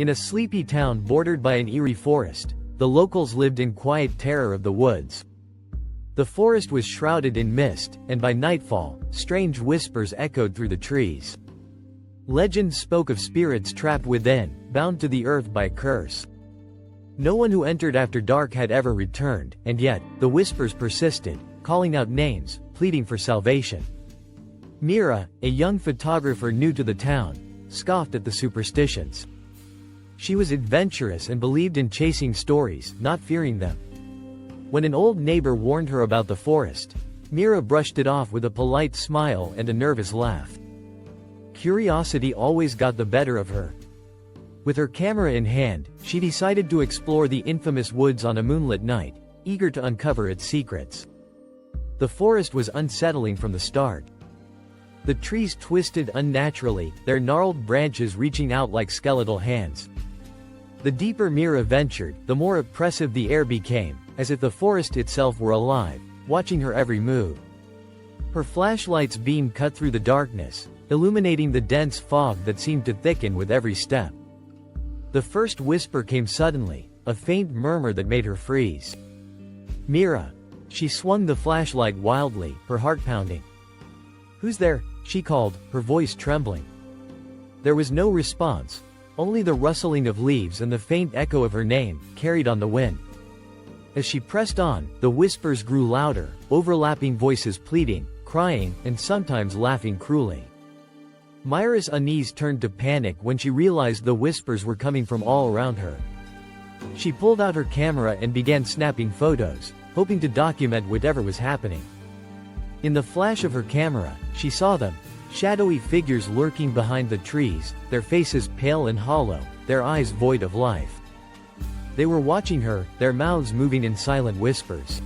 In a sleepy town bordered by an eerie forest, the locals lived in quiet terror of the woods. The forest was shrouded in mist, and by nightfall, strange whispers echoed through the trees. Legends spoke of spirits trapped within, bound to the earth by a curse. No one who entered after dark had ever returned, and yet, the whispers persisted, calling out names, pleading for salvation. Mira, a young photographer new to the town, scoffed at the superstitions. She was adventurous and believed in chasing stories, not fearing them. When an old neighbor warned her about the forest, Mira brushed it off with a polite smile and a nervous laugh. Curiosity always got the better of her. With her camera in hand, she decided to explore the infamous woods on a moonlit night, eager to uncover its secrets. The forest was unsettling from the start. The trees twisted unnaturally, their gnarled branches reaching out like skeletal hands. The deeper Mira ventured, the more oppressive the air became, as if the forest itself were alive, watching her every move. Her flashlight's beam cut through the darkness, illuminating the dense fog that seemed to thicken with every step. The first whisper came suddenly, a faint murmur that made her freeze. "Mira!" She swung the flashlight wildly, her heart pounding. "Who's there?" she called, her voice trembling. There was no response, only the rustling of leaves and the faint echo of her name, carried on the wind. As she pressed on, the whispers grew louder, overlapping voices pleading, crying, and sometimes laughing cruelly. Mira's unease turned to panic when she realized the whispers were coming from all around her. She pulled out her camera and began snapping photos, hoping to document whatever was happening. In the flash of her camera, she saw them, shadowy figures lurking behind the trees, their faces pale and hollow, their eyes void of life. They were watching her, their mouths moving in silent whispers.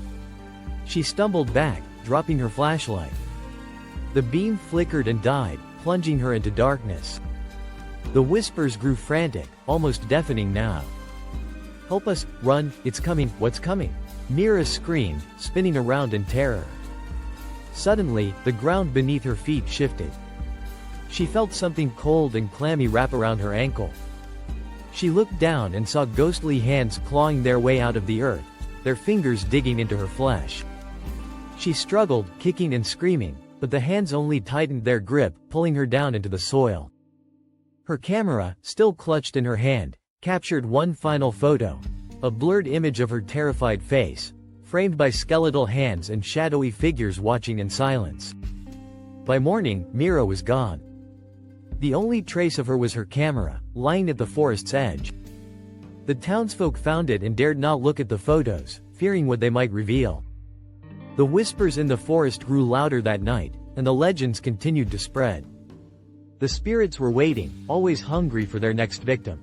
She stumbled back, dropping her flashlight. The beam flickered and died, plunging her into darkness. The whispers grew frantic, almost deafening now. "Help us, run, it's coming, what's coming?" Mira screamed, spinning around in terror. Suddenly, the ground beneath her feet shifted. She felt something cold and clammy wrap around her ankle. She looked down and saw ghostly hands clawing their way out of the earth, their fingers digging into her flesh. She struggled, kicking and screaming, but the hands only tightened their grip, pulling her down into the soil. Her camera, still clutched in her hand, captured one final photo, a blurred image of her terrified face, framed by skeletal hands and shadowy figures watching in silence. By morning, Mira was gone. The only trace of her was her camera, lying at the forest's edge. The townsfolk found it and dared not look at the photos, fearing what they might reveal. The whispers in the forest grew louder that night, and the legends continued to spread. The spirits were waiting, always hungry for their next victim.